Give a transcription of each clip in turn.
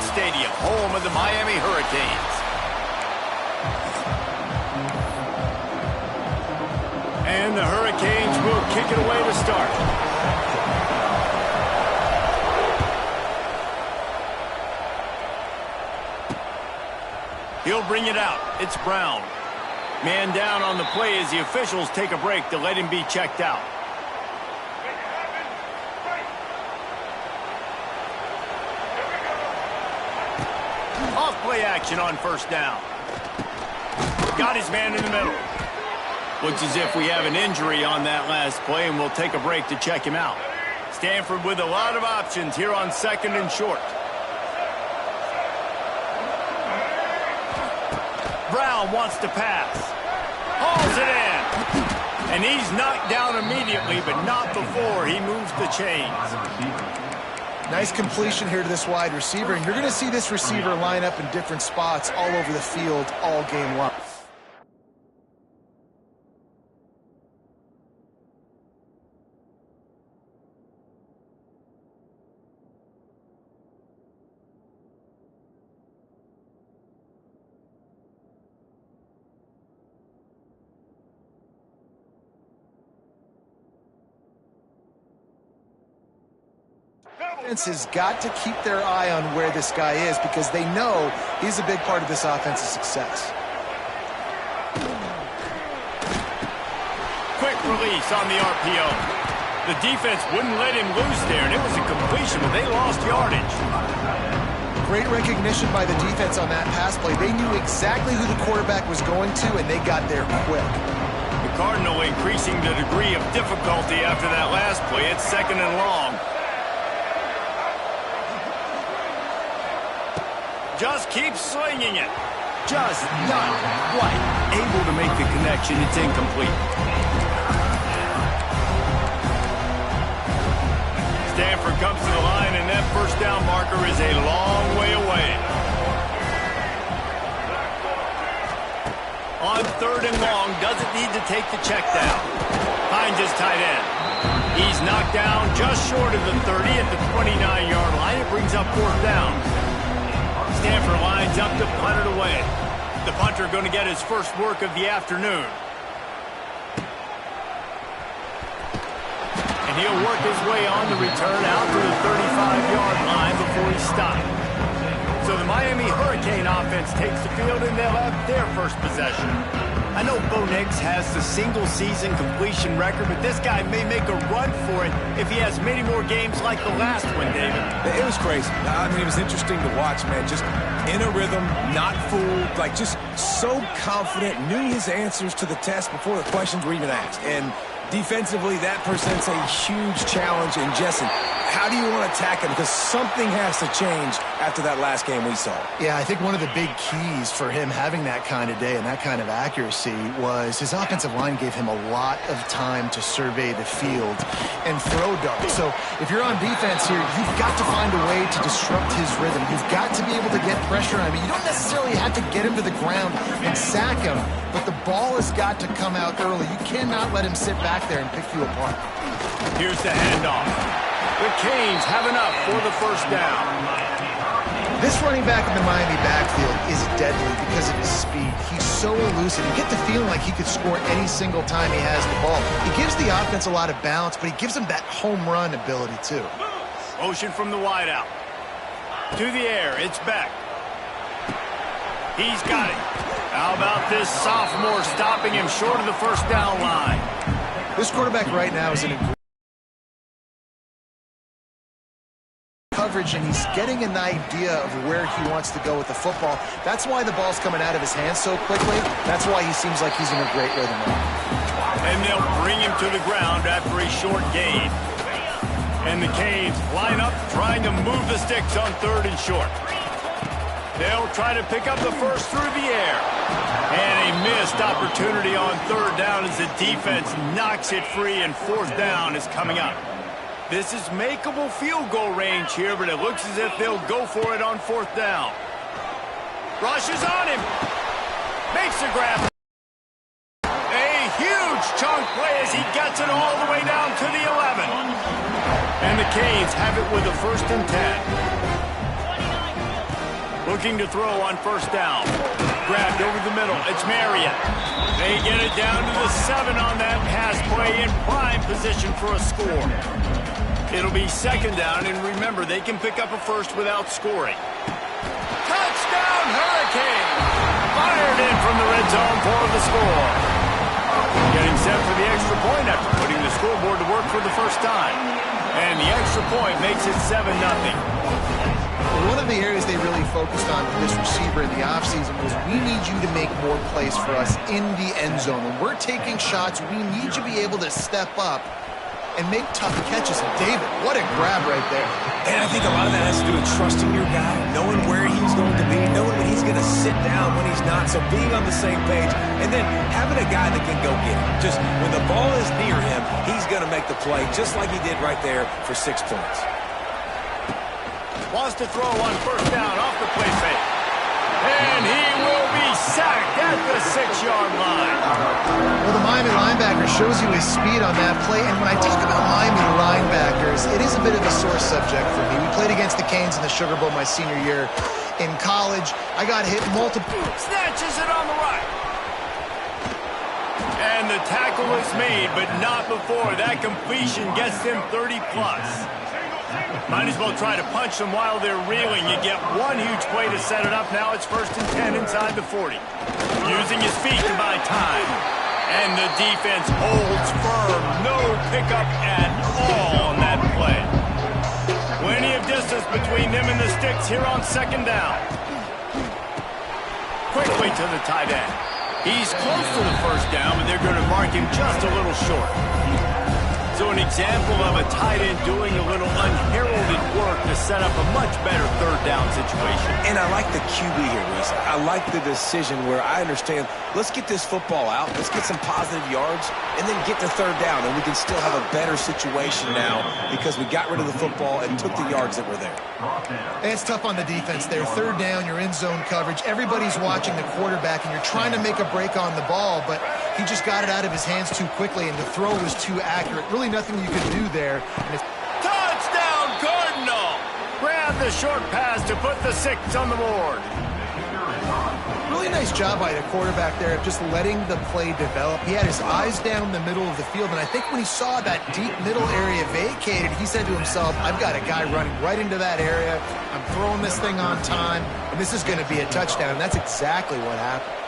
Stadium, home of the Miami Hurricanes. And the Hurricanes will kick it away to start. He'll bring it out. It's Brown. Man down on the play as the officials take a break to let him be checked out. Off play action on first down. Got his man in the middle. Looks as if we have an injury on that last play, and we'll take a break to check him out. Stanford with a lot of options here on second and short. Brown wants to pass. Hauls it in. And he's knocked down immediately, but not before he moves the chains. Nice completion here to this wide receiver, and you're going to see this receiver line up in different spots all over the field all game long. Defense has got to keep their eye on where this guy is because they know he's a big part of this offense's success. Quick release on the RPO. The defense wouldn't let him loose there, and it was a completion, but they lost yardage. Great recognition by the defense on that pass play. They knew exactly who the quarterback was going to, and they got there quick. The Cardinal increasing the degree of difficulty after that last play. It's second and long. Just keep slinging it. Just not quite able to make the connection. It's incomplete. Stanford comes to the line, and that first down marker is a long way away. On third and long, doesn't need to take the check down. Finds his tight end. He's knocked down just short of the 30 at the 29-yard line. It brings up fourth down. Stanford lines up to punt it away. The punter going to get his first work of the afternoon. And he'll work his way on the return out to the 35-yard line before he's stopped. So the Miami Hurricane offense takes the field, and they'll have their first possession. I know Bo Nix has the single-season completion record, but this guy may make a run for it if he has many more games like the last one, David. It was crazy. I mean, it was interesting to watch, man. Just in a rhythm, not fooled, like just so confident, knew his answers to the test before the questions were even asked. And defensively, that presents a huge challenge. And Jesse, how do you want to attack him? Because something has to change after that last game we saw. Yeah, I think one of the big keys for him having that kind of day and that kind of accuracy was his offensive line gave him a lot of time to survey the field and throw darts. So if you're on defense here, you've got to find a way to disrupt his rhythm. You've got to be able to get pressure on him. You don't necessarily have to get him to the ground and sack him, but the ball has got to come out early. You cannot let him sit back there and pick you apart. Here's the handoff. The Canes have enough for the first down. This running back in the Miami backfield is deadly because of his speed. He's so elusive. You get the feeling like he could score any single time he has the ball. He gives the offense a lot of balance, but he gives them that home run ability too. Motion from the wideout. To the air, it's Beck. He's got it. How about this sophomore stopping him short of the first down line? This quarterback right now is in a coverage, and he's getting an idea of where he wants to go with the football. That's why the ball's coming out of his hands so quickly. That's why he seems like he's in a great rhythm now. And they'll bring him to the ground after a short gain. And the Canes line up trying to move the sticks on third and short. They'll try to pick up the first through the air. And a missed opportunity on third down as the defense knocks it free, and fourth down is coming up. This is makeable field goal range here, but it looks as if they'll go for it on fourth down. Rushes on him. Makes the grab. A huge chunk play as he gets it all the way down to the 11. And the Canes have it with a 1st and 10. Looking to throw on first down. Grabbed over the middle. It's Marriott. They get it down to the 7 on that pass play in prime position for a score. It'll be second down, and remember, they can pick up a first without scoring. Touchdown, Hurricane! Fired in from the red zone for the score. Getting set for the extra point after putting the scoreboard to work for the first time. And the extra point makes it 7-0. One of the areas they really focused on with this receiver in the offseason was we need you to make more plays for us in the end zone. When we're taking shots, we need you to be able to step up and make tough catches. David, what a grab right there. And I think a lot of that has to do with trusting your guy, knowing where he's going to be, knowing when he's going to sit down, when he's not, so being on the same page, and then having a guy that can go get it. Just when the ball is near him, he's going to make the play, just like he did right there for 6 points. Wants to throw on first down off the play fake. And he will be sacked at the 6-yard line. Well, the Miami linebacker shows you his speed on that play. And when I talk about Miami linebackers, it is a bit of a sore subject for me. We played against the Canes in the Sugar Bowl my senior year in college. I got hit multiple. Snatches it on the right. And the tackle is made, but not before that completion gets them 30-plus. Might as well try to punch them while they're reeling. You get one huge play to set it up. Now it's 1st and 10 inside the 40. Using his feet to buy time. And the defense holds firm. No pickup at all on that play. Plenty of distance between them and the sticks here on second down. Quickly to the tight end. He's close to the first down, but they're going to mark him just a little short. So an example of a tight end doing a little unheralded work to set up a much better third down situation. And I like the QB here, Reese. I like the decision where I understand, let's get this football out, let's get some positive yards, and then get to third down, and we can still have a better situation now because we got rid of the football and took the yards that were there. And it's tough on the defense there. Third down, you're in zone coverage. Everybody's watching the quarterback, and you're trying to make a break on the ball, but he just got it out of his hands too quickly, and the throw was too accurate. Really nothing you could do there. Touchdown, Cardinal! Grab the short pass to put the 6 on the board. Really nice job by the quarterback there of just letting the play develop. He had his eyes down the middle of the field, and I think when he saw that deep middle area vacated, he said to himself, I've got a guy running right into that area. I'm throwing this thing on time, and this is going to be a touchdown. And that's exactly what happened.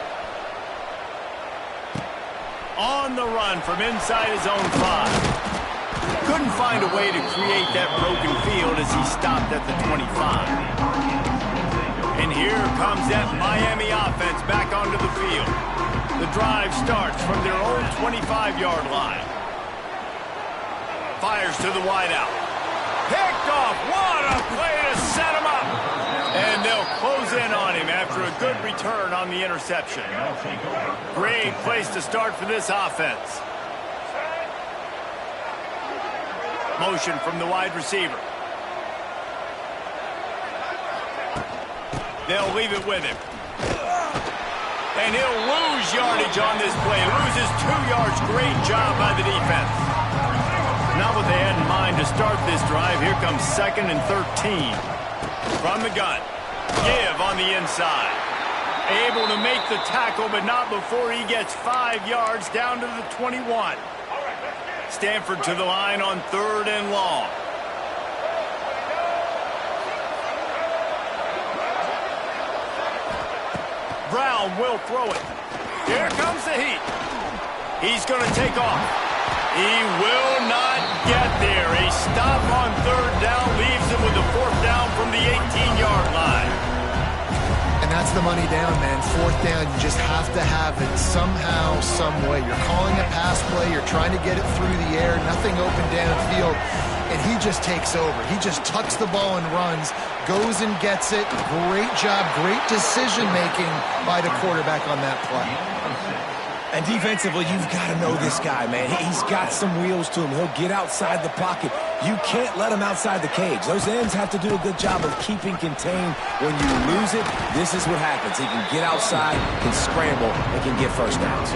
On the run from inside his own 5. Couldn't find a way to create that broken field as he stopped at the 25. And here comes that Miami offense back onto the field. The drive starts from their own 25-yard line. Fires to the wideout. Picked off. What a play to set him up. And they'll close in on him after a good return on the interception. Great place to start for this offense. Motion from the wide receiver. They'll leave it with him. And he'll lose yardage on this play. Loses 2 yards. Great job by the defense. Not what they had in mind to start this drive. Here comes 2nd and 13. From the gun. Give on the inside. Able to make the tackle, but not before he gets 5 yards down to the 21. Stanford to the line on 3rd and long. Brown will throw it. Here comes the heat. He's going to take off. He will not get there. A stop on 3rd down leaves him with a 4th down from the 18-yard line. And that's the money down, man. 4th down, you just have to have it somehow, some way. You're calling a pass play. You're trying to get it through the air. Nothing open downfield. And he just takes over. He just tucks the ball and runs, goes and gets it. Great job, great decision-making by the quarterback on that play. And defensively, you've got to know this guy, man. He's got some wheels to him. He'll get outside the pocket. You can't let him outside the cage. Those ends have to do a good job of keeping contained. When you lose it, this is what happens. He can get outside, can scramble, and can get first downs.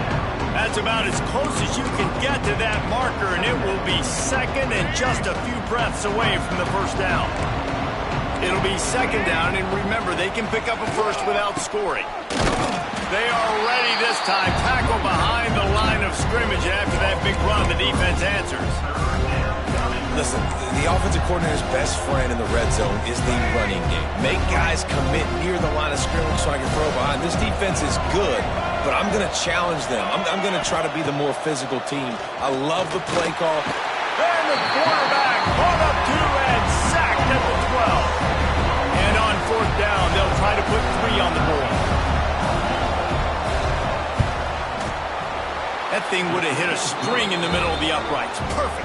That's about as close as you can get to that marker, and it will be 2nd and just a few breaths away from the first down. It'll be second down, and remember, they can pick up a first without scoring. They are ready this time. Tackle behind the line of scrimmage, and after that big run, the defense answers. Listen, the offensive coordinator's best friend in the red zone is the running game. Make guys commit near the line of scrimmage so I can throw behind. This defense is good, but I'm going to challenge them. I'm going to try to be the more physical team. I love the play call. And the quarterback caught up to and sacked at the 12. And on fourth down, they'll try to put 3 on the board. That thing would have hit a string in the middle of the uprights. Perfect.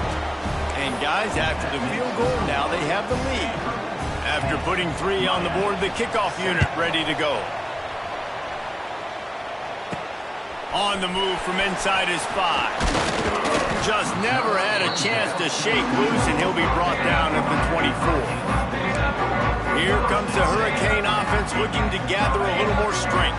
And guys, after the field goal, now they have the lead. After putting 3 on the board, the kickoff unit ready to go. On the move from inside his 5. Just never had a chance to shake loose, and he'll be brought down at the 24. Here comes the Hurricane offense looking to gather a little more strength.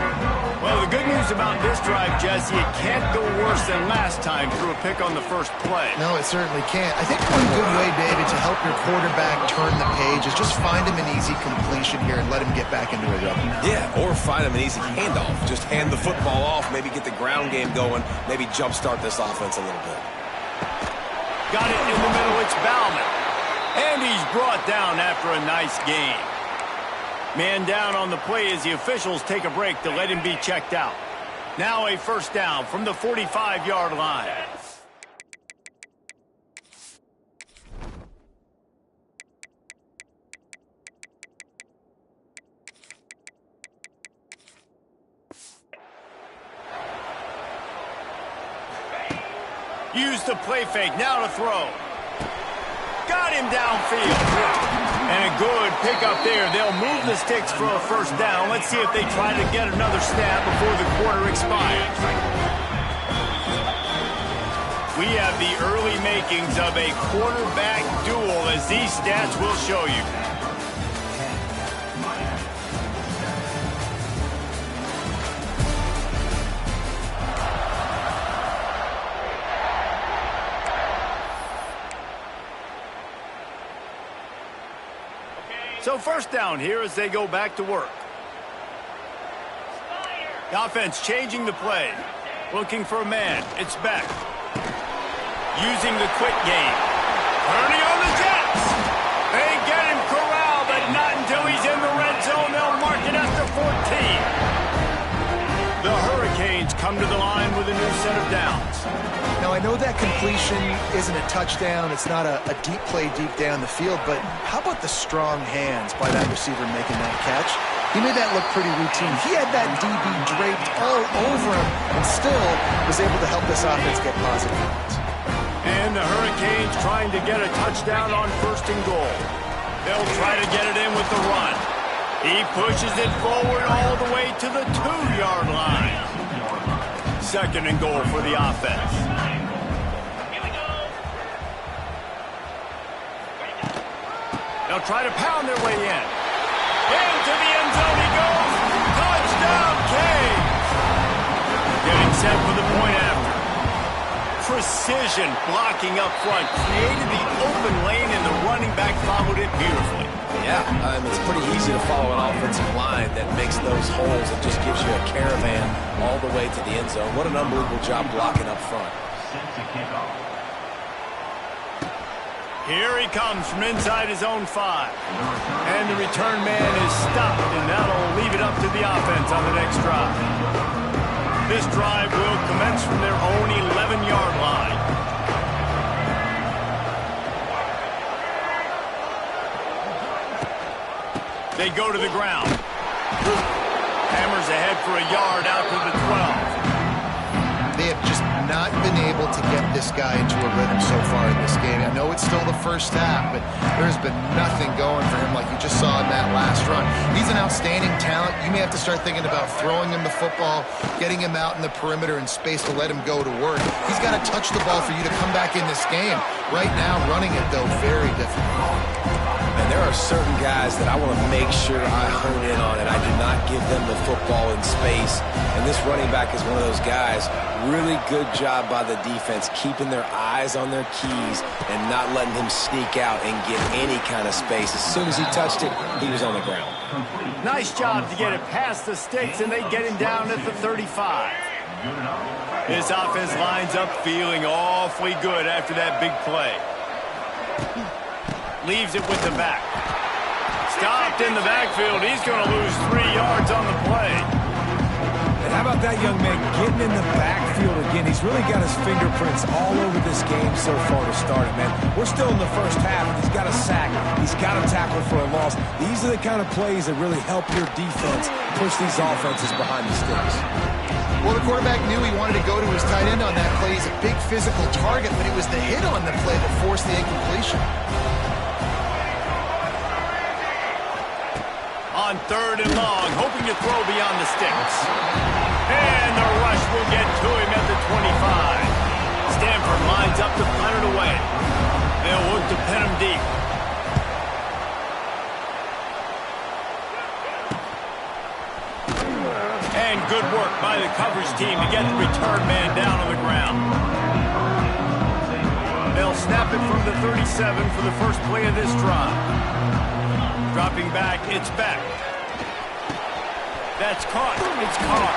Well, the good news about this drive, Jesse, it can't go worse than last time through a pick on the first play. No, it certainly can't. I think one good way, David, to help your quarterback turn the page is just find him an easy completion here and let him get back into a rhythm. Yeah, or find him an easy handoff. Just hand the football off, maybe get the ground game going, maybe jumpstart this offense a little bit. Got it in the middle, it's Bauman. And he's brought down after a nice gain. Man down on the play as the officials take a break to let him be checked out. Now a first down from the 45-yard line. Use the play fake, now to throw. Got him downfield. And a good pickup there. They'll move the sticks for a first down. Let's see if they try to get another snap before the quarter expires. We have the early makings of a quarterback duel, as these stats will show you. So first down here as they go back to work. The offense changing the play. Looking for a man. It's Beck. Using the quick game. Turning on the Jets. They get him corralled, but not until he's in the red zone. They'll mark it at the 14. The Hurricanes come to the line with a new set of downs. Now, I know that completion isn't a touchdown. It's not a deep play deep down the field, but how about the strong hands by that receiver making that catch? He made that look pretty routine. He had that DB draped all over him and still was able to help this offense get positive points. And the Hurricanes trying to get a touchdown on first and goal. They'll try to get it in with the run. He pushes it forward all the way to the 2-yard line. Second and goal for the offense. They'll try to pound their way in. Into the end zone he goes. Touchdown, Canes. Getting set for the point after. Precision blocking up front. Created the open lane, and the running back followed it beautifully. Yeah, it's pretty easy to follow an offensive line that makes those holes and just gives you a caravan all the way to the end zone. What an unbelievable job blocking up front. Here he comes from inside his own 5. And the return man is stopped, and that'll leave it up to the offense on the next drive. This drive will commence from their own 11-yard line. They go to the ground. Hammers ahead for a yard out to the 12. They have just not been able to get this guy into a rhythm so far in this game. I know it's still the first half, but there's been nothing going for him like you just saw in that last run. He's an outstanding talent. You may have to start thinking about throwing him the football, getting him out in the perimeter in space to let him go to work. He's got to touch the ball for you to come back in this game. Right now, running it, though, very difficult. And there are certain guys that I want to make sure I hone in on, and I do not give them the football in space. And this running back is one of those guys. Really good job by the defense, keeping their eyes on their keys and not letting him sneak out and get any kind of space. As soon as he touched it, he was on the ground. Nice job to get it past the sticks, and they get him down at the 35. This offense lines up feeling awfully good after that big play. Leaves it with the back. Stopped in the backfield. He's going to lose 3 yards on the play. And how about that young man getting in the backfield again? He's really got his fingerprints all over this game so far to start it, man. We're still in the first half, and he's got a sack. He's got a tackle for a loss. These are the kind of plays that really help your defense push these offenses behind the sticks. Well, the quarterback knew he wanted to go to his tight end on that play. He's a big physical target, but it was the hit on the play that forced the incompletion. On 3rd and long, hoping to throw beyond the sticks. And the rush will get to him at the 25. Stanford lines up to punt it away. They'll look to pin him deep. And good work by the coverage team to get the return man down on the ground. They'll snap it from the 37 for the first play of this drive. Dropping back, it's back. That's caught. It's Carr.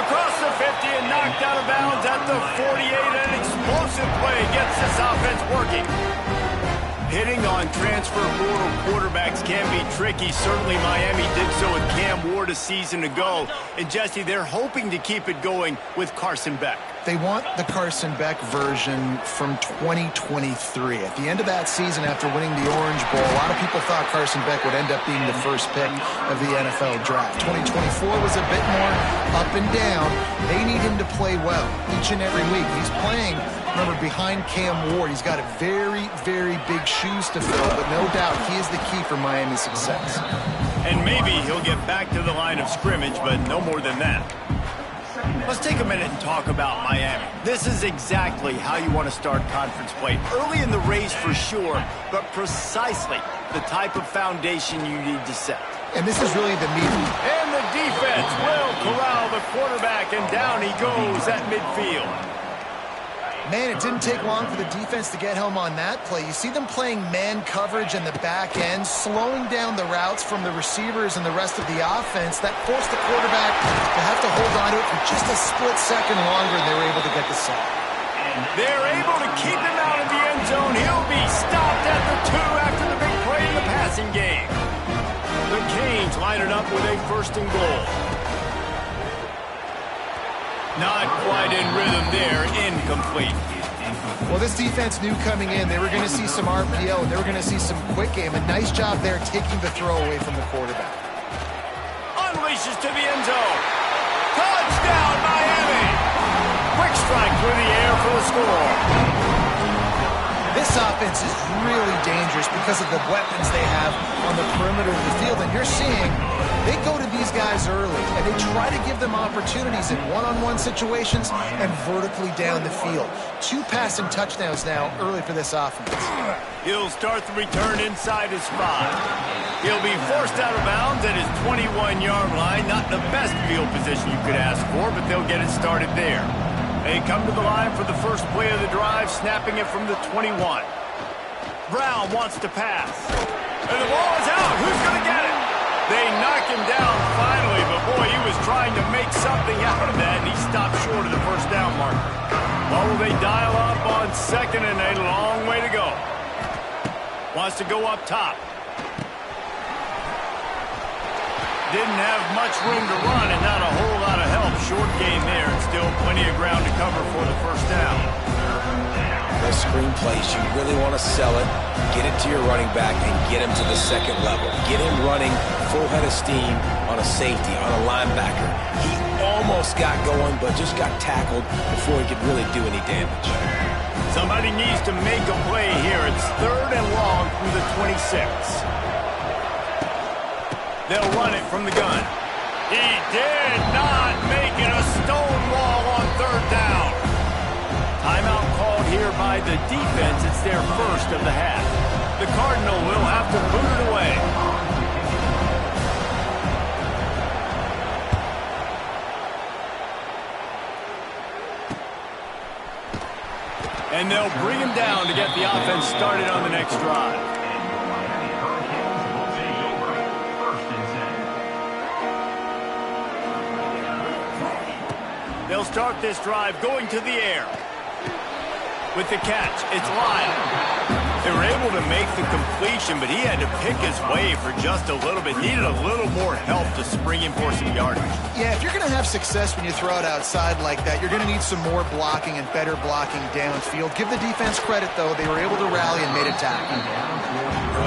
Across the 50 and knocked out of bounds at the 48. An explosive play gets this offense working. Hitting on transfer portal quarterbacks can be tricky. Certainly Miami did so with Cam Ward a season ago. And Jesse, they're hoping to keep it going with Carson Beck. They want the Carson Beck version from 2023. At the end of that season, after winning the Orange Bowl, a lot of people thought Carson Beck would end up being the first pick of the NFL draft. 2024 was a bit more up and down. They need him to play well each and every week. He's playing, remember, behind Cam Ward. He's got a very, very big shoes to fill, but no doubt he is the key for Miami's success. And maybe he'll get back to the line of scrimmage, but no more than that. Let's take a minute and talk about Miami. This is exactly how you want to start conference play. Early in the race for sure, but precisely the type of foundation you need to set. And this is really the meat. And the defense will corral the quarterback, and down he goes at midfield. Man, it didn't take long for the defense to get home on that play. You see them playing man coverage in the back end, slowing down the routes from the receivers and the rest of the offense. That forced the quarterback to have to hold on to it for just a split second longer, and they were able to get the sack. They're able to keep him out of the end zone. He'll be stopped at the 2 after the big play in the passing game. The Canes line it up with a 1st and goal. Not quite in rhythm there, incomplete. Well, this defense knew coming in they were going to see some RPO, and they were going to see some quick game. A nice job there taking the throw away from the quarterback. Unleashes to the end zone. Touchdown, Miami! Quick strike through the air for the score. This offense is really dangerous because of the weapons they have on the perimeter of the field. And you're seeing they go to these guys early, and they try to give them opportunities in one-on-one situations and vertically down the field. 2 passing touchdowns now early for this offense. He'll start the return inside his 5. He'll be forced out of bounds at his 21-yard line. Not the best field position you could ask for, but they'll get it started there. They come to the line for the first play of the drive, snapping it from the 21. Brown wants to pass. And the ball is out. Who's going to get it? They knock him down finally, but boy, he was trying to make something out of that, and he stopped short of the first down marker. Well, will they dial up on 2nd and a long way to go? Wants to go up top. Didn't have much room to run and not a whole lot of help. Short gain there, and still plenty of ground to cover for the first down. The screen plays, you really want to sell it, get it to your running back, and get him to the 2nd level. Get him running full head of steam on a safety, on a linebacker. He almost got going, but just got tackled before he could really do any damage. Somebody needs to make a play here. It's 3rd and long from the 26. They'll run it from the gun. He did not make it. A stonewall on 3rd down. Timeout called here by the defense. It's their first of the half. The Cardinal will have to boot it away. And they'll bring him down to get the offense started on the next drive. They'll start this drive going to the air. With the catch, it's Lyle. They were able to make the completion, but he had to pick his way for just a little bit. Needed a little more help to spring him for some yardage. Yeah, if you're going to have success when you throw it outside like that, you're going to need some more blocking and better blocking downfield. Give the defense credit, though. They were able to rally and made a tackle.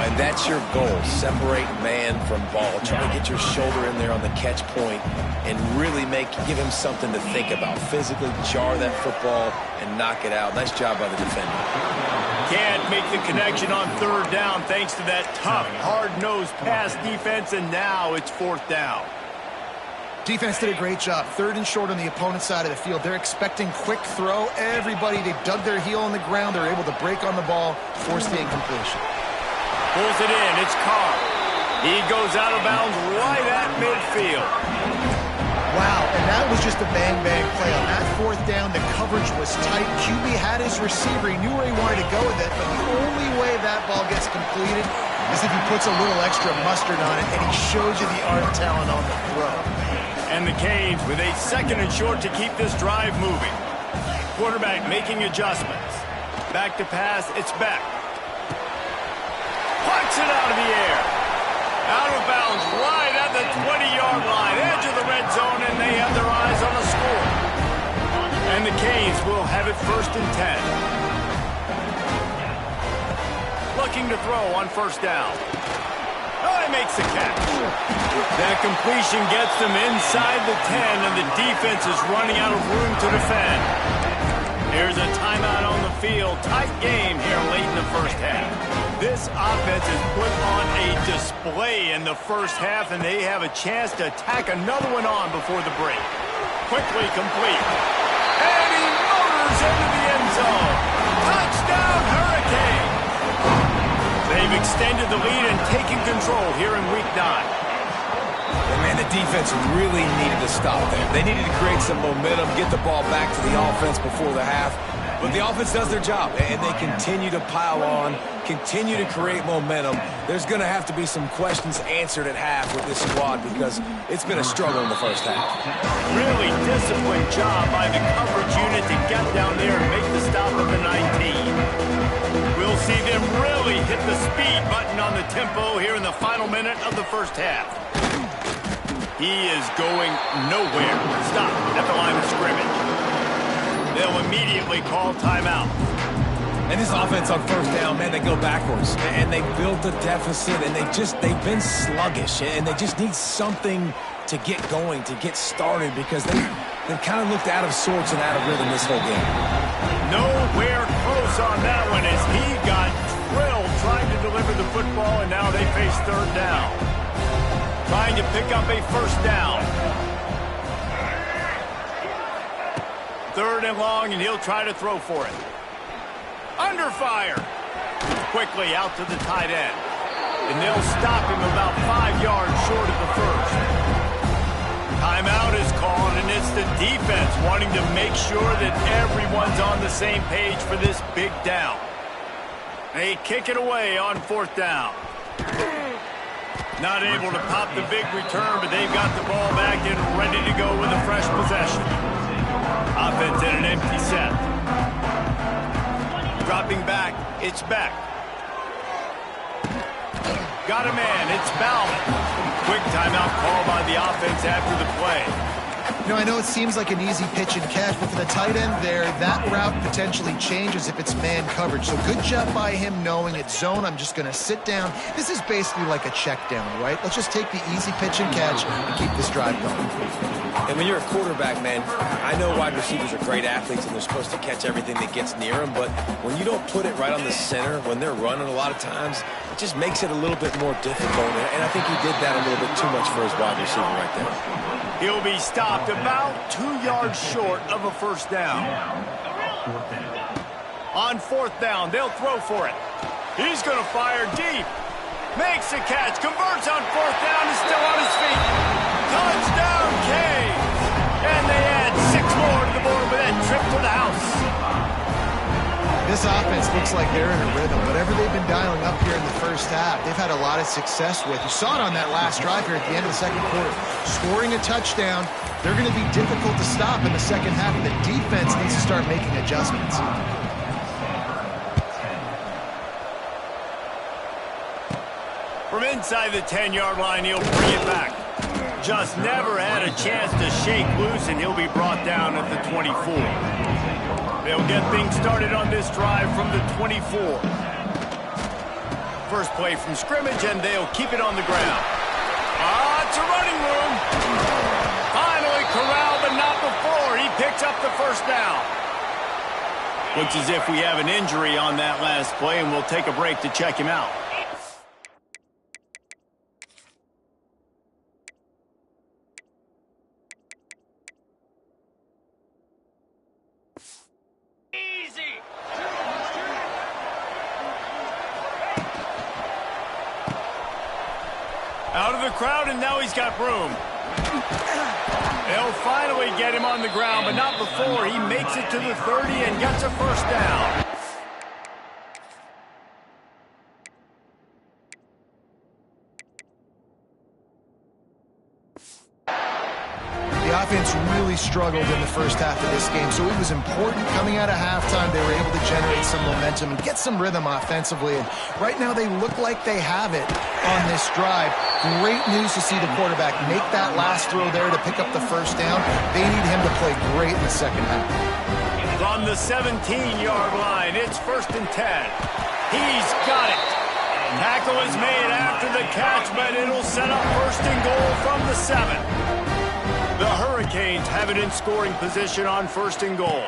And that's your goal. Separate man from ball. Try to get your shoulder in there on the catch point and really give him something to think about. Physically jar that football and knock it out. Nice job by the defender. Can't make the connection on third down thanks to that tough, hard-nosed pass defense, and now it's fourth down. Defense did a great job. Third and short on the opponent's side of the field. They're expecting quick throw. Everybody, they've dug their heel on the ground. They're able to break on the ball, force the incompletion. Pulls it in. It's Carr. He goes out of bounds right at midfield. Wow, and that was just a bang-bang play. On that fourth down, the coverage was tight. QB had his receiver. He knew where he wanted to go with it, but the only way that ball gets completed is if he puts a little extra mustard on it, and he shows you the arm talent on the throw. And the Canes with a second and short to keep this drive moving. Quarterback making adjustments. Back to pass, it's Beck. Punts it out of the air. Out of bounds right at the 20-yard line. Edge of the red zone, and they have their eyes on the score. And the Canes will have it 1st and 10. Looking to throw on first down. Oh, he makes the catch. That completion gets them inside the 10, and the defense is running out of room to defend. Here's a timeout on the field. Tight game here late in the first half. This offense has put on a display in the first half, and they have a chance to tack another one on before the break. Quickly complete. And he motors into the end zone. Touchdown, Hurricane! They've extended the lead and taken control here in Week 9. And man, the defense really needed to stop there. They needed to create some momentum, get the ball back to the offense before the half. But the offense does their job, and they continue to pile on, continue to create momentum. There's going to have to be some questions answered at half with this squad because it's been a struggle in the first half. Really disciplined job by the coverage unit to get down there and make the stop at the 19. We'll see them really hit the speed button on the tempo here in the final minute of the first half. He is going nowhere. Stop at the line of scrimmage. They'll immediately call timeout. And this offense on first down, man, they go backwards. And they built a deficit, and they've been sluggish. And they just need something to get going, to get started, because they've kind of looked out of sorts and out of rhythm this whole game. Nowhere close on that one as he got drilled trying to deliver the football, and now they face third down. Trying to pick up a first down. Third and long, and he'll try to throw for it. Under fire. Quickly out to the tight end. And they'll stop him about 5 yards short of the first. Timeout is called, and it's the defense wanting to make sure that everyone's on the same page for this big down. They kick it away on fourth down. Not able to pop the big return, but they've got the ball back and ready to go with a fresh possession. Offense in an empty set. Dropping back, it's Beck. Got a man, it's Bauman. Quick timeout call by the offense after the play. You know, I know it seems like an easy pitch and catch, but for the tight end there, that route potentially changes if it's man coverage. So good job by him knowing it's zone. I'm just going to sit down. This is basically like a check down, right? Let's just take the easy pitch and catch and keep this drive going. And when you're a quarterback, man, I know wide receivers are great athletes and they're supposed to catch everything that gets near them, but when you don't put it right on the center, when they're running a lot of times, it just makes it a little bit more difficult. And I think he did that a little bit too much for his wide receiver right there. He'll be stopped about 2 yards short of a first down. On fourth down, they'll throw for it. He's going to fire deep. Makes the catch, converts on 4th down, is still on his feet. Touchdown, Canes! And they add 6 more to the board with that trip to the house. This offense looks like they're in a rhythm. Whatever they've been dialing up here in the first half, they've had a lot of success with. You saw it on that last drive here at the end of the second quarter. Scoring a touchdown, they're going to be difficult to stop in the second half, and the defense needs to start making adjustments. From inside the 10-yard line, he'll bring it back. Just never had a chance to shake loose, and he'll be brought down at the 24. They'll get things started on this drive from the 24. First play from scrimmage, and they'll keep it on the ground. It's a running room. Finally corralled, but not before. He picks up the first down. Looks as if we have an injury on that last play, and we'll take a break to check him out. Out of the crowd, and now he's got room. They'll finally get him on the ground, but not before he makes it to the 30 and gets a first down. The offense really struggled in the first half of this game, so it was important coming out of halftime. They were able to generate some momentum and get some rhythm offensively, and right now they look like they have it on this drive. Great news to see the quarterback make that last throw there to pick up the first down. They need him to play great in the second half. From the 17-yard line, it's 1st and 10. He's got it. Tackle is made after the catch, but it'll set up 1st and goal from the 7. The Hurricanes have it in scoring position on 1st and goal.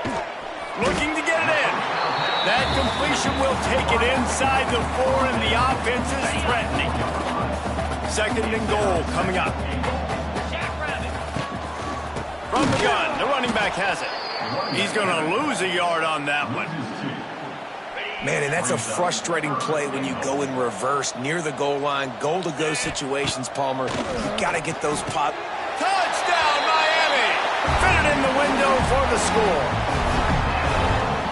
Looking to get it in. That completion will take it inside the 4, and the offense is threatening. 2nd and goal coming up. From the gun, the running back has it. He's going to lose a yard on that one. Man, and that's a frustrating play when you go in reverse near the goal line, goal-to-go situations, Palmer. You got to get those pop. Touchdown, Miami! Fit it in the window for the score.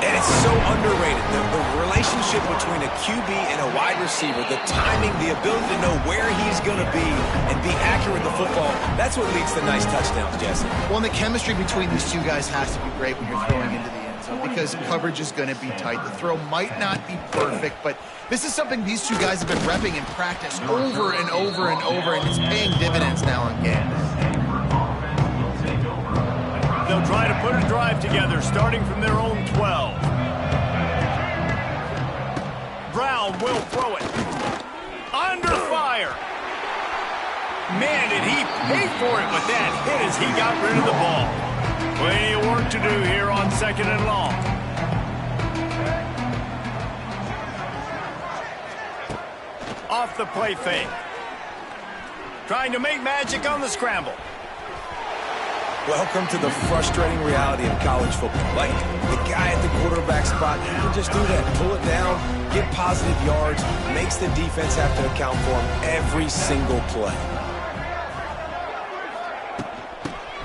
And it's so underrated. The relationship between a QB and a wide receiver, the timing, the ability to know where he's going to be and be accurate with the football, that's what leads to nice touchdowns, Jesse. Well, and the chemistry between these two guys has to be great when you're throwing into the end zone because coverage is going to be tight. The throw might not be perfect, but this is something these two guys have been repping in practice over and over and over, and it's paying dividends now in games. They'll try to put a drive together, starting from their own 12. Brown will throw it. Under fire. Man, did he pay for it with that hit as he got rid of the ball. Plenty of work to do here on 2nd and long. Off the play fake. Trying to make magic on the scramble. Welcome to the frustrating reality of college football. Like, the guy at the quarterback spot, he can just do that. Pull it down, get positive yards, makes the defense have to account for him every single play.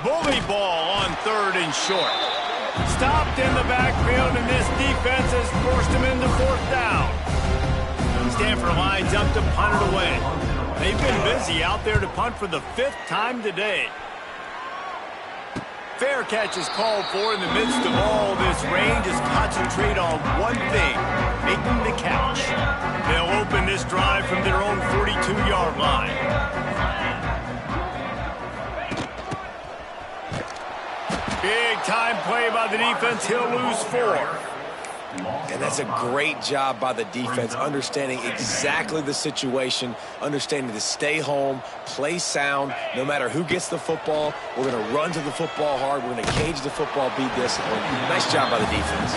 Bully ball on 3rd and short. Stopped in the backfield, and this defense has forced him into 4th down. Stanford lines up to punt it away. They've been busy out there to punt for the 5th time today. Fair catch is called for in the midst of all this rain. Just concentrate on one thing, making the catch. They'll open this drive from their own 42-yard line. Big time play by the defense. He'll lose 4. And that's a great job by the defense, understanding exactly the situation, understanding to stay home, play sound, no matter who gets the football. We're going to run to the football hard. We're going to cage the football, be disciplined. Nice job by the defense.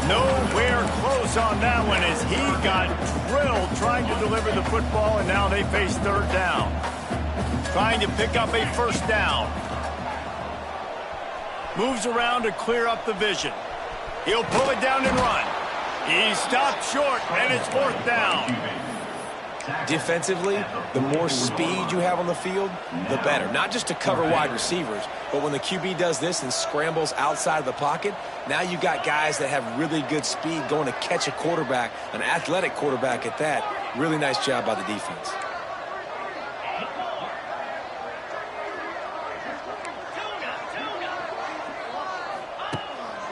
Nowhere close on that one as he got drilled trying to deliver the football, and now they face 3rd down. Trying to pick up a 1st down. Moves around to clear up the vision. He'll pull it down and run. He stopped short, and it's 4th down. Defensively, the more speed you have on the field, the better. Not just to cover wide receivers, but when the QB does this and scrambles outside of the pocket, now you got guys that have really good speed going to catch a quarterback, an athletic quarterback at that. Really nice job by the defense.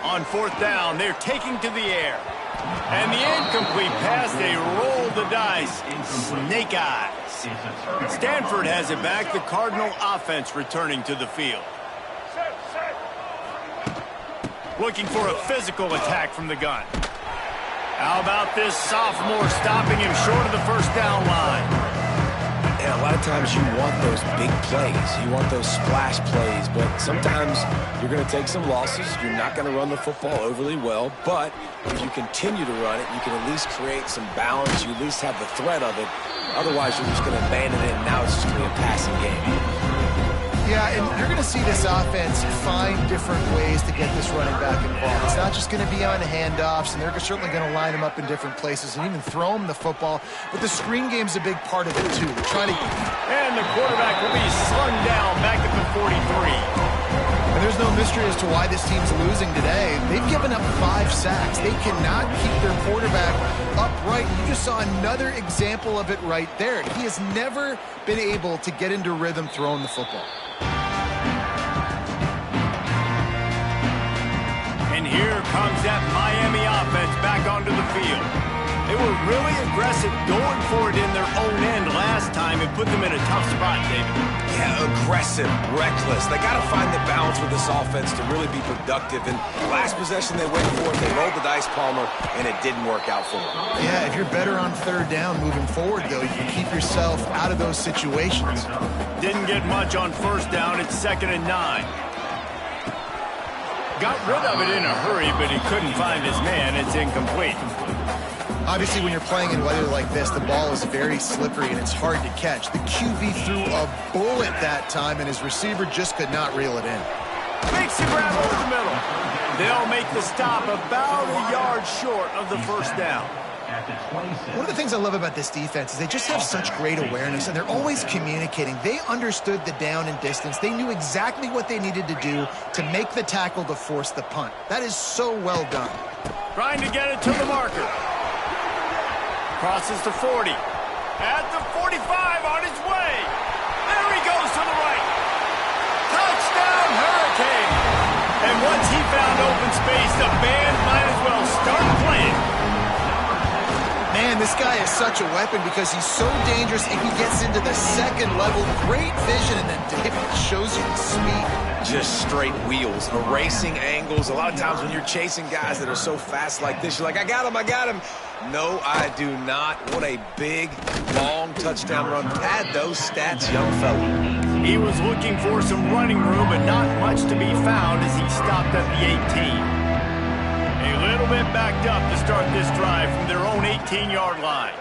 On 4th down, they're taking to the air. And the incomplete pass, they roll the dice. Snake eyes. Stanford has it back. The Cardinal offense returning to the field. Looking for a physical attack from the gun. How about this sophomore stopping him short of the 1st down line? And a lot of times you want those big plays. You want those splash plays. But sometimes you're going to take some losses. You're not going to run the football overly well. But if you continue to run it, you can at least create some balance. You at least have the threat of it. Otherwise, you're just going to abandon it, and now it's just going to be a passing game. Yeah, and you're going to see this offense find different ways to get this running back involved. It's not just going to be on handoffs, and they're certainly going to line him up in different places and even throw him the football. But the screen game's a big part of it, too. And the quarterback will be slung down back at the 43. And there's no mystery as to why this team's losing today. They've given up 5 sacks. They cannot keep their quarterback upright. You just saw another example of it right there. He has never been able to get into rhythm throwing the football. And here comes that Miami offense back onto the field. They were really aggressive going for it in their own end last time and put them in a tough spot, David. Yeah, aggressive, reckless. They got to find the balance with this offense to really be productive. And last possession they went for it, they rolled the dice, Palmer, and it didn't work out for them. Yeah, if you're better on 3rd down moving forward, though, you can keep yourself out of those situations. Didn't get much on 1st down. It's 2nd and 9. Got rid of it in a hurry, but he couldn't find his man. It's incomplete. Obviously, when you're playing in weather like this, the ball is very slippery and it's hard to catch. The QB threw a bullet that time, and his receiver just could not reel it in. Makes the grab over the middle. They'll make the stop about a yard short of the 1st down. One of the things I love about this defense is they just have such great awareness, and they're always communicating. They understood the down and distance. They knew exactly what they needed to do to make the tackle to force the punt. That is so well done. Trying to get it to the marker. Crosses to 40. At the 45 on his way. There he goes to the right. Touchdown, Hurricane. And once he found open space, the band might as well start playing. Man, this guy is such a weapon because he's so dangerous and he gets into the 2nd level. Great vision, and then David shows you the speed. Just straight wheels, erasing angles. A lot of times when you're chasing guys that are so fast like this, you're like, I got him, I got him. No, I do not. What a big, long touchdown run. Add those stats, young fella. He was looking for some running room, but not much to be found as he stopped at the 18. A little bit backed up to start this drive from their own 18-yard line.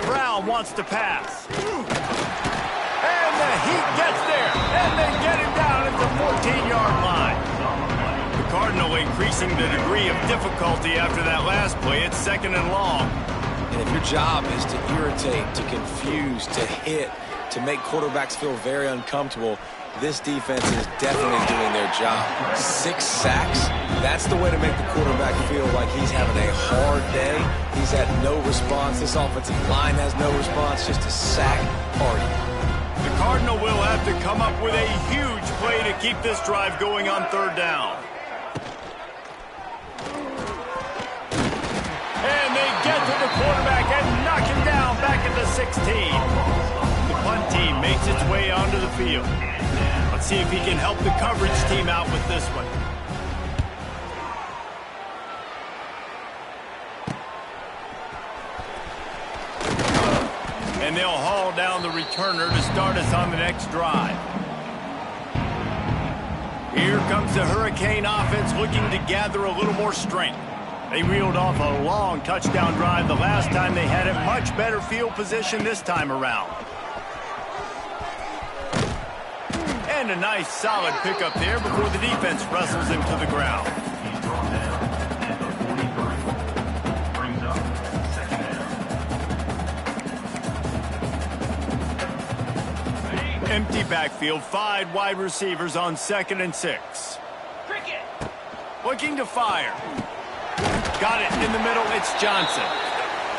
Brown wants to pass. And the Heat gets there, and they get him down at the 14-yard line. The Cardinal increasing the degree of difficulty after that last play. It's 2nd and long. And if your job is to irritate, to confuse, to hit, to make quarterbacks feel very uncomfortable, this defense is definitely doing their job. 6 sacks, that's the way to make the quarterback feel like he's having a hard day. He's had no response. This offensive line has no response, just a sack party. The Cardinal will have to come up with a huge play to keep this drive going on 3rd down. And they get to the quarterback and knock him down back at the 16. The punt team makes its way onto the field. Let's see if he can help the coverage team out with this one. And they'll haul down the returner to start us on the next drive. Here comes the Hurricane offense looking to gather a little more strength. They reeled off a long touchdown drive the last time they had it. Much better field position this time around. And a nice solid pickup there before the defense wrestles him to the ground. Empty backfield, 5 wide receivers on 2nd and 6. Looking to fire. Got it in the middle, it's Johnson.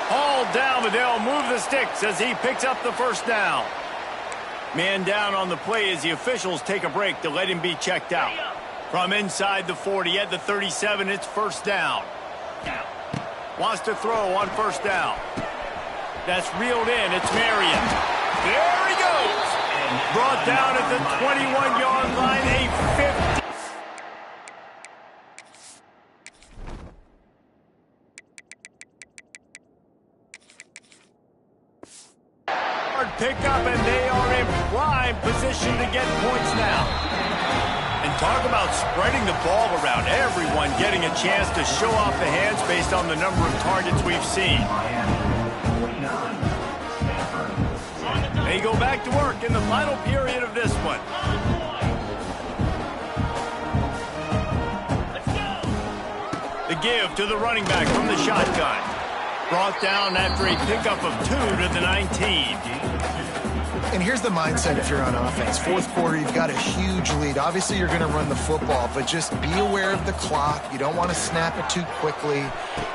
Hauled down, but they'll move the sticks as he picks up the first down. Man down on the play as the officials take a break to let him be checked out. From inside the 40 at the 37, it's first down. Wants to throw on first down. That's reeled in, it's Marion. There he goes. Brought down at the 21-yard line, a 50. Pickup, and they are in prime position to get points now. And talk about spreading the ball around. Everyone getting a chance to show off the hands based on the number of targets we've seen. They go back to work in the final period of this one. The give to the running back from the shotgun. Brought down after a pickup of 2 to the 19. And here's the mindset if you're on offense. 4th quarter, you've got a huge lead. Obviously, you're going to run the football, but just be aware of the clock. You don't want to snap it too quickly.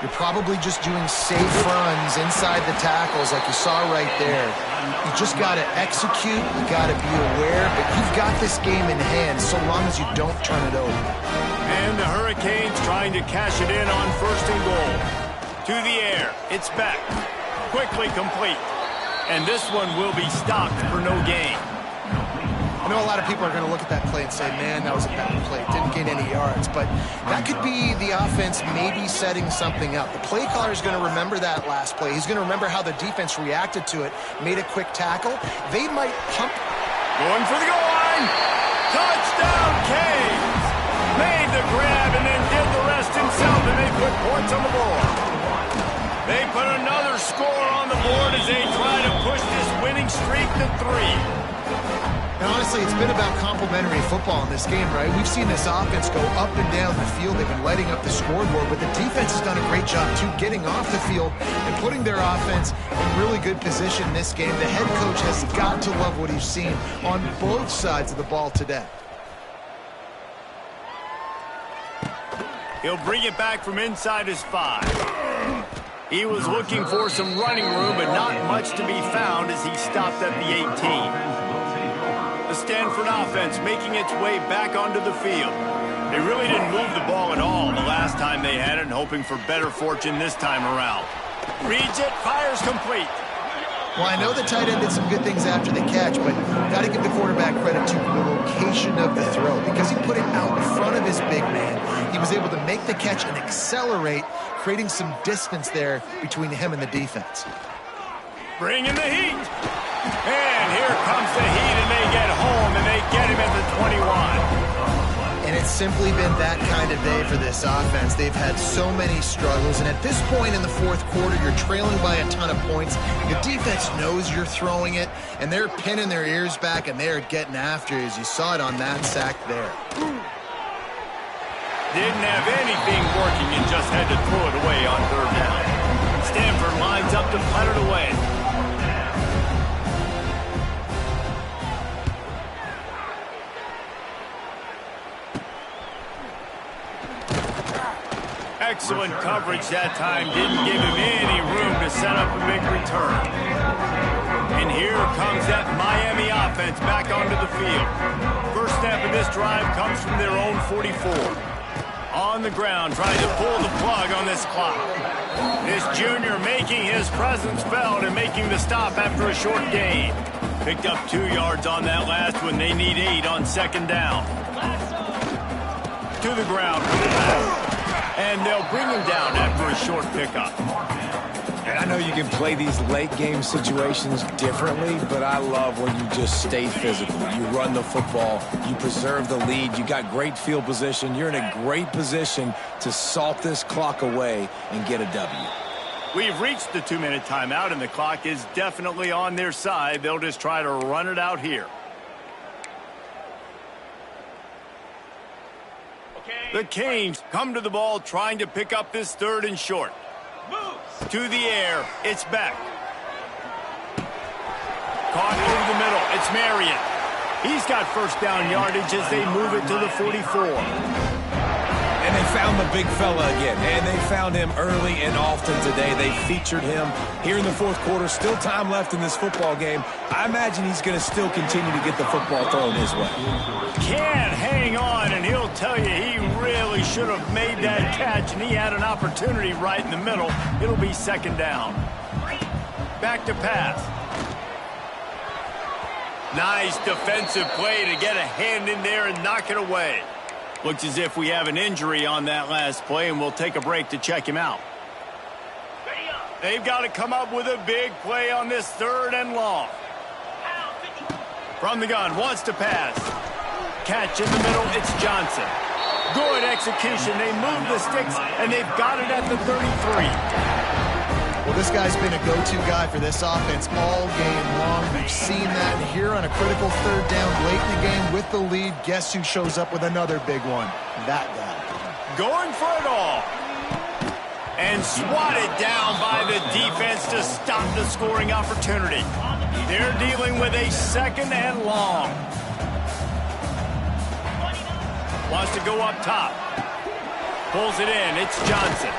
You're probably just doing safe runs inside the tackles like you saw right there. You just got to execute. You got to be aware, but you've got this game in hand so long as you don't turn it over. And the Hurricanes trying to cash it in on 1st and goal. To the air, it's back. Quickly complete. And this one will be stopped for no gain. I know a lot of people are going to look at that play and say, man, that was a bad play. Didn't gain any yards. But that could be the offense maybe setting something up. The play caller is going to remember that last play. He's going to remember how the defense reacted to it, made a quick tackle. They might pump. Going for the goal line. Touchdown, Canes. Made the grab and then did the rest himself, and they put points on the board. They put another score on the board as they try to push this winning streak to 3. And honestly, it's been about complementary football in this game, right? We've seen this offense go up and down the field. They've been lighting up the scoreboard, but the defense has done a great job, too, getting off the field and putting their offense in really good position in this game. The head coach has got to love what he's seen on both sides of the ball today. He'll bring it back from inside his 5. He was looking for some running room, but not much to be found as he stopped at the 18. The Stanford offense making its way back onto the field. They really didn't move the ball at all the last time they had it, and hoping for better fortune this time around. Reads it, fires complete. Well, I know the tight end did some good things after the catch, but got to give the quarterback credit to the location of the throw. Because he put it out in front of his big man, he was able to make the catch and accelerate, creating some distance there between him and the defense. Bringing the heat. And here comes the heat, and they get home, and they get him at the 21. And it's simply been that kind of day for this offense. They've had so many struggles, and at this point in the 4th quarter, you're trailing by a ton of points. The defense knows you're throwing it, and they're pinning their ears back, and they're getting after you, as you saw it on that sack there. Didn't have anything working and just had to throw it away on 3rd down. Stanford lines up to punt it away. Excellent coverage that time. Didn't give him any room to set up a big return. And here comes that Miami offense back onto the field. First snap of this drive comes from their own 44. On the ground, trying to pull the plug on this clock. This junior making his presence felt and making the stop after a short gain. Picked up 2 yards on that last one. They need 8 on 2nd down. To the ground for the back. And they'll bring him down after a short pickup. And I know you can play these late game situations differently, but I love when you just stay physical. You run the football, you preserve the lead, you got great field position, you're in a great position to salt this clock away and get a W. We've reached the 2-minute timeout, and the clock is definitely on their side. They'll just try to run it out here. The Canes come to the ball trying to pick up this 3rd and short. Moves. To the air, it's back. Caught over the middle, it's Marion. He's got first down yardage as they move it to the 44. And they found the big fella again, and they found him early and often today. They featured him here in the fourth quarter. Still time left in this football game. I imagine he's going to still continue to get the football thrown his way. Can't hang on, and he'll tell you he really should have made that catch, and he had an opportunity right in the middle. It'll be second down. Back to pass. Nice defensive play to get a hand in there and knock it away. Looks as if we have an injury on that last play, and we'll take a break to check him out. They've got to come up with a big play on this 3rd and long. From the gun, wants to pass. Catch in the middle, it's Johnson. Good execution. They move the sticks, and they've got it at the 33. Well, this guy's been a go-to guy for this offense all game long. We've seen that here on a critical 3rd down late in the game with the lead. Guess who shows up with another big one? That guy. Going for it all. And swatted down by the defense to stop the scoring opportunity. They're dealing with a 2nd and long. Wants to go up top. Pulls it in. It's Johnson.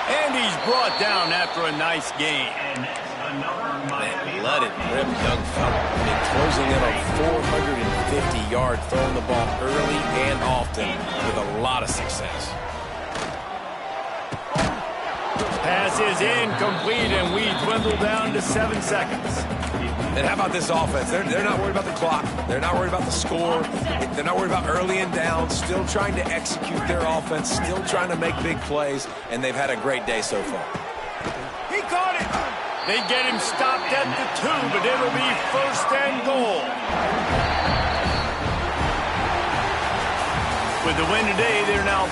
And he's brought down after a nice gain. Man, let it rip, young fella. I mean, closing in on 450 yards, throwing the ball early and often with a lot of success. Pass is incomplete, and we dwindle down to 7 seconds. And how about this offense? They're not worried about the clock. They're not worried about the score. They're not worried about early and down. Still trying to execute their offense. Still trying to make big plays. And they've had a great day so far. He caught it. They get him stopped at the 2, but it'll be 1st and goal. With the win today, they're now